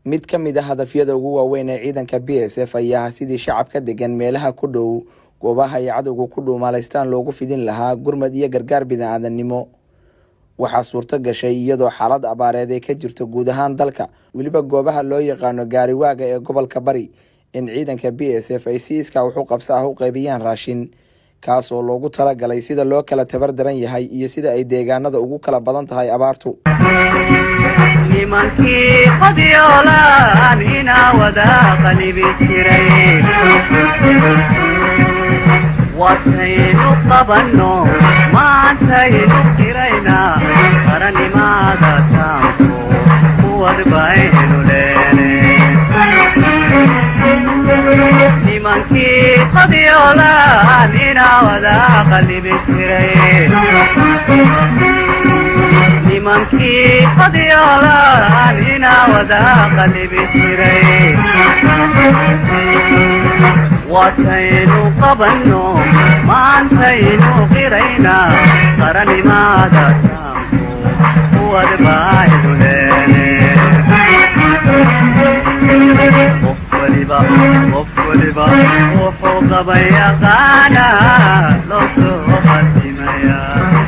mid ka mid ah hadafyada ugu waaweyn ee ciidanka BSF ayaa sidii shacabka degan meelaha ku dhow goobaha ay cadowga ku dhuumaaleystaan loogu fidin lahaa gurmad iyo gargaar bini'aadanimo. waxaa suurto gashay iyadoo xaalad abaareed ay ka jirto guud ahaan dalka, weliba goobaha loo yaqaano gaariwaaga ee gobolka Bari, in ciidanka BSF ay si iskaa wax u qabso ah u qaybiyaan raashin, kaas oo loogu talagalay sida loo kala tabar daran yahay iyo sida ay deegaanada ugu kala badan tahay abaartu. nimankii qadiyoolaan inaa wada qalbi jiray wataynu qabanno maantaynu qiraynaa qarannimada taanku kuwad baynu leenay nimankii qadiyoolaan inaa wada qalbi jiray nimankii qadiyoolaan inaa wada qalbi jiray wataynu qabanno maantaynu qiraynaa qarannimada taanku kuwad baynu leenay qof waliba wuxuu qaban yaqaanaa loo soo qadimayaa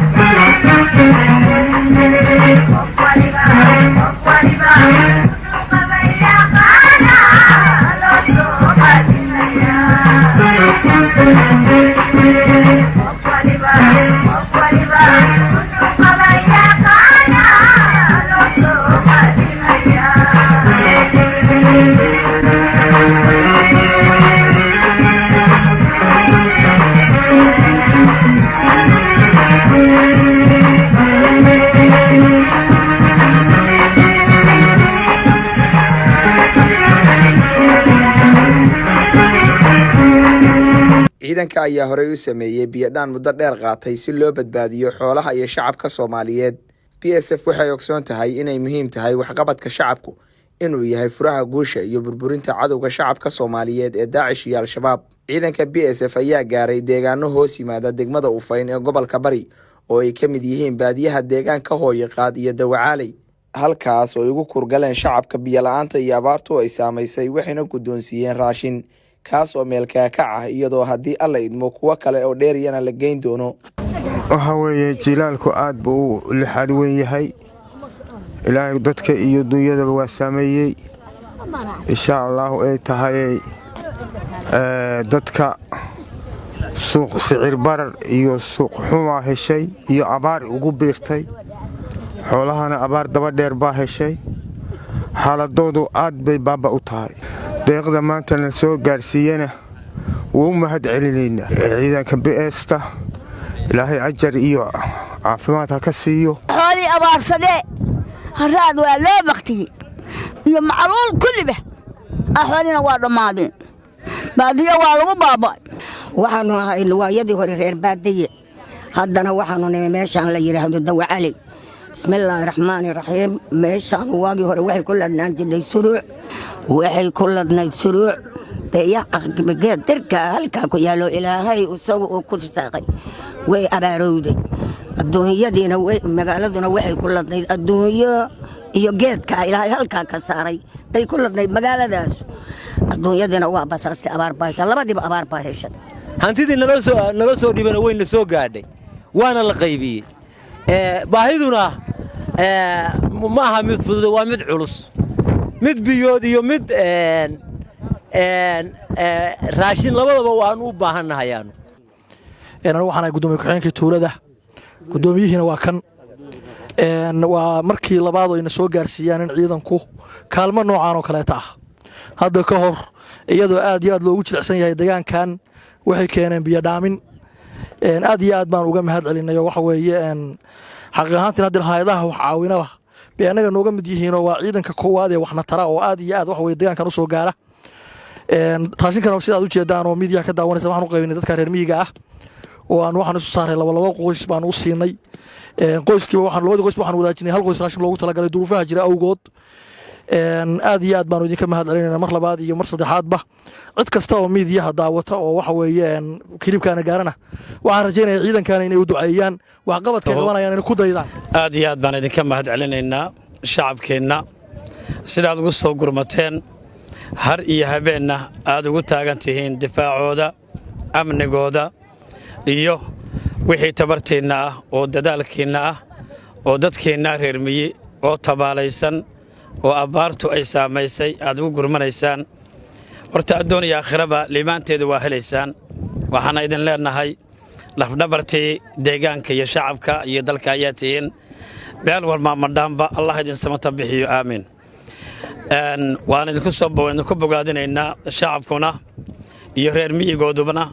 ciidanka ayaa horey u sameeyay biyadhaan muddo dheer qaatay si loo badbaadiyo xoolaha iyo shacabka Soomaaliyeed. BSF waxay ogsoon tahay inay muhiim tahay waxqabadka shacabku inuu yahay furaha guusha iyo burburinta cadowga shacabka Soomaaliyeed ee Daacish iyo Al-Shabaab. ciidanka BSF ayaa gaaray deegaano hoos yimaada degmada Ufayn ee gobolka Bari oo ay ka mid yihiin baadiyaha deegaanka Hooyaqaad iyo Dawacaaley, halkaas oo ugu kurgaleen shacabka biyo la'aanta iyo abaartu ay saameysay, waxayna guddoonsiiyeen raashin kaas oo meel kaakac ah, iyadoo haddii alla idmo kuwa kale oo dheeriyana la geyn doono. waxa weeye jilaalku aad buu u lixaad weyn yahay. ilaahay dadka iyo dunyadaba waa saameeyey. insha allahu ay tahay dadka suuq sicir barar iyo suuq xumaa heshay iyo abaar ugu biirtay, xoolahana abaar daba dheer baa heshay. xaaladoodu aad bay baaba u tahay. deeqda maanta la soo gaarsiiyana wuu mahad celinaynaa ciidanka BSF. ilaahay ajar iyo caafimaad ha ka siiyo. xoolii abaarsadee haraad waa loo baktiyey iyo macluul kulliba xoolina waa dhammaadeen, baadiyo waa lagu baaba'ay. waxaanu ahay luwaayadii hore reer baadiye, haddana waxaanu nimay meeshaan la yidhaahdo Dawacaaley. bismillaahi raxmaani raxiim. meeshaan waagii hore waxay ku ladnaan jirnay suruuc, waxay ku ladnayd suruuc geed dirka halkaa ku yaallo ilaahay isagu uu ku risaaqay way abaarowday. adduunyadiina magaaladuna waxay ku ladnayd adduunyo iyo geedka ilaahay halkaa ka saaray bay ku ladnayd magaaladaas. adduunyadiina waa basaastay, abaar baa heshay, labadiiba abaar baa heshay. hantidii nala soo dhibana wayna soo gaadhay, waana la qaybiyey. baahiduna ma aha mid fudud, waa mid culus, mid biyood iyo mid raashin labadaba waanu u baahannahayaanu. waxaan ahay gudoomiye ku-xigeenkii tuulada, gudoomiyihiina waa kan. waa markii labaad oo ina soo gaarsiiyaan in ciidanku kaalmo noocaan oo kaleeta ah. hadda ka hor iyadoo aad iyo aad loogu jilicsan yahay deegaankan waxay keeneen biyo dhaamin. aad iyo aad baan uga mahad celinayo. waxa weeye xaqiiq ahaantiin hadda hay'adaha wax caawinaba bay anaga nooga mid yihiin oo waa ciidanka koowaad ee waxna tara oo aad iyo aad wax weeye deegaankan u soo gaara. raashinkan sidaad u jeedaan oo miidiyaha ka daawanaysa waxaan u qaybinay dadka reer miyiga ah oo aan waxaan isu saaray laba qoys baan u siinay. qoyskiiba labada qoys waxaan wadaajinay hal qoys raashin loogu talagalay duruufaha jira awgood. aad iyo aad baan idinka mahad celinayna mar labaad iyo mar saddexaadba cid kasta oo miidiyaha daawata oo waxa weeye kilibkaana gaarana waxaan rajaynayaa ciidankaana inay u duceeyaan waxqabadka qabanayaan inay ku daydaan. aad iyo aad baan idinka mahad celinaynaa shacabkeenna sidaad ugu soo gurmateen har iyo habeenna aad ugu taagan tihiin difaacooda amnigooda iyo wixii tabartiinna ah oo dadaalkiinna ah oo dadkeenna reer miyi oo tabaalaysan oo abaartu ay saamaysay aad ugu gurmanaysaan horta adduun iyo aakhiraba liibaanteedu waa helaysaan waxaana idin leenahay lafdhabartii deegaanka iyo shacabka iyo dalka ayaa tihiin meel walba madhaanba allah idin samata bixiyo aamiin waan idinku bogaadinaynaa shacabkuna iyo reer miyigoodubana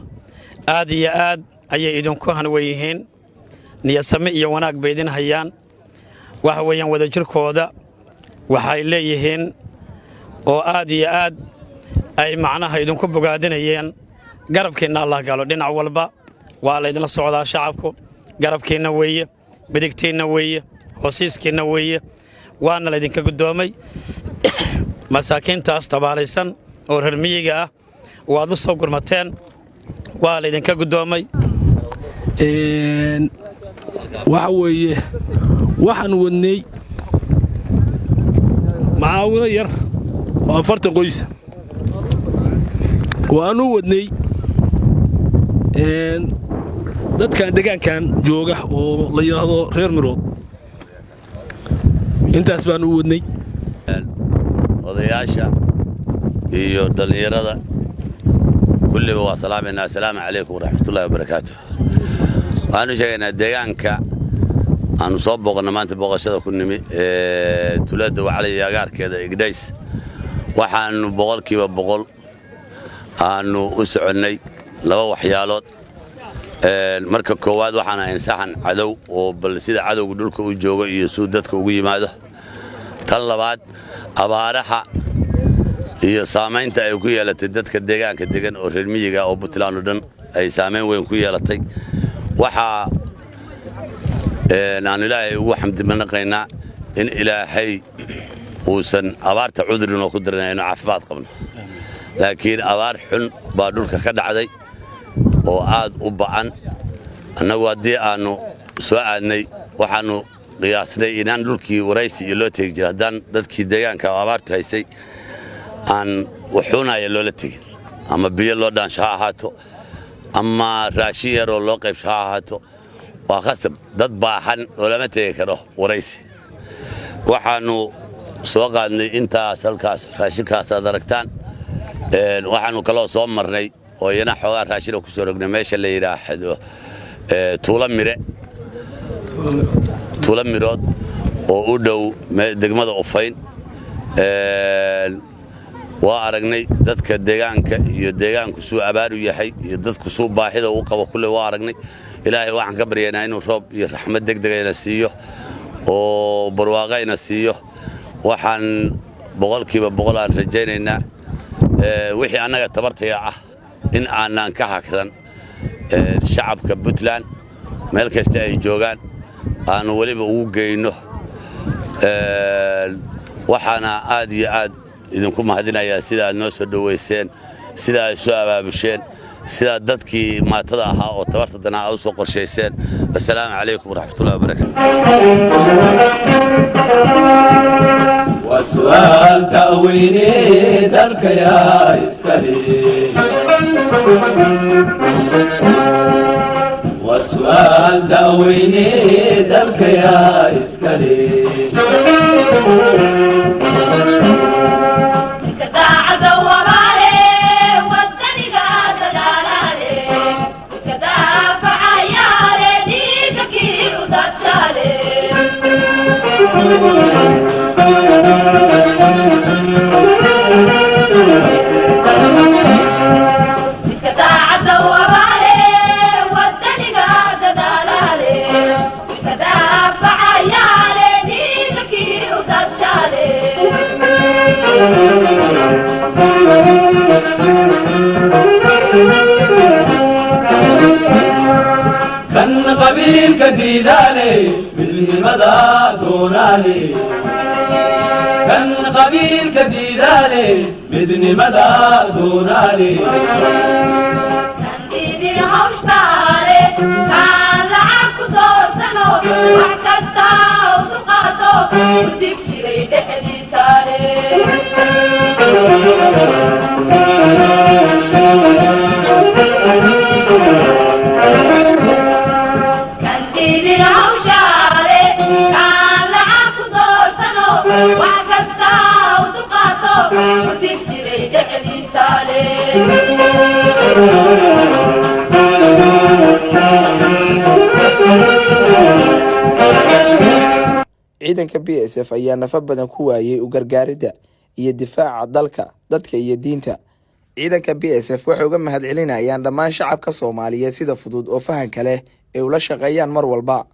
aad iyo aad ayay idinku hanwen yihiin niyasame iyo wanaag bay idin hayaan waxa weeyaan wadajirkooda waxay leeyihiin oo aad iyo aad ay macnaha idinku bogaadinayeen garabkiinna allah galo dhinac walba waa laydinla socdaa shacabku garabkiinna weeye midigtiinna weeye hoosiiskiinna weeye waana laydinka guddoomay masaakiintaas tabaalaysan oo reer miyiga ah waad u soo gurmateen waa laydinka guddoomay waxa weeye waxaan wadnay macaawino yar oo 40 qoys waanu wadnay dadkan deegaankan jooga oo la yiraahdo reer mirood intaas baan u wadnay odayaasha iyo dhalinyarada kulliba waa salaamayna assalaamu calaykum waraxmatullaahi wabarakaatuh waxaanu sheegaynaa deegaanka aanu soo booqanno maanta booqashada ku nimi tuulada wacali iyo agaarkeeda igdhays waxaanu boqolkiiba boqol aanu u soconnay laba waxyaalood marka koowaad waxaan ahayn saxan cadow oo bal sida cadowga dhulka u joogo iyo suu dadka ugu yimaado tan labaad abaaraha iyo saamaynta ay ku yeelatay dadka deegaanka degan oo reer miyiga oo Puntland oo dhan ay saamayn weyn ku yeelatay waxa aan ilaahay ugu xamdinaqaynaa in ilaahay uusan abaarta cudurino ku daranayno caafimaad qabno laakiin abaar xun baa dhulka ka dhacday oo aad u ba'an annagu haddii aanu soo aadnay waxaanu qiyaasnay inaan dhulkii waraysi iyo loo tegi jiray haddaan dadkii deegaanka abaartu haysay aan wuxuunaya loola tegin ama biyo loo dhaansho ha ahaato ama raashin yar oo loo qaybsho ha ahaato waa khasab dad baahan oo lama tegi karo waraysi waxaanu soo qaadnay intaas halkaas raashinkaas aad aragtaan waxaanu kaloo soo marnay oo iyana xoogaa raashin ku soo rognay meesha la yiraahdo tuula mirood oo u dhow degmada Ufayn waa aragnay dadka deegaanka iyo deegaanku suu abaar u yahay iyo dadku suu baahida u qabo kulli waa aragnay ilaahay waxaan ka baryaynaa inuu roob iyo raxmad degdegayna siiyo oo barwaaqayna siiyo waxaan boqolkiiba boqol aan rajaynaynaa wixii annaga tabartaya ah in aanan ka hakran shacabka Puntland meel kasta ay joogaan aanu waliba ugu geyno waxaana aad iyo aad idinku mahadinayaa sida aad noo soo dhaweyseen sida ay soo abaabusheen sida dadkii maatada ahaa oo tabarta danaa u soo qorsheyseen assalaamu calaykum waraxmatullaahi wabarakaatuh وسؤال تأويني ذلك يا إسكالي وسؤال تأويني ذلك يا إسكالي كان قبيل كديدالي بالمدى دونالي كان قبيل كديدالي بدن مدى دونالي كان ديدي هوشتالي كان لعبك دور سنو وحكستا ودقاتو ودك شري دحديس ciidanka BSF ayaa nafa badan ku waayay u gargaaridda iyo difaaca dalka, dadka iyo diinta. ciidanka BSF waxay uga mahadcelinayaan dhammaan shacabka Soomaaliyeed sida fudud oo fahanka leh ee ula shaqeeyaan mar walba.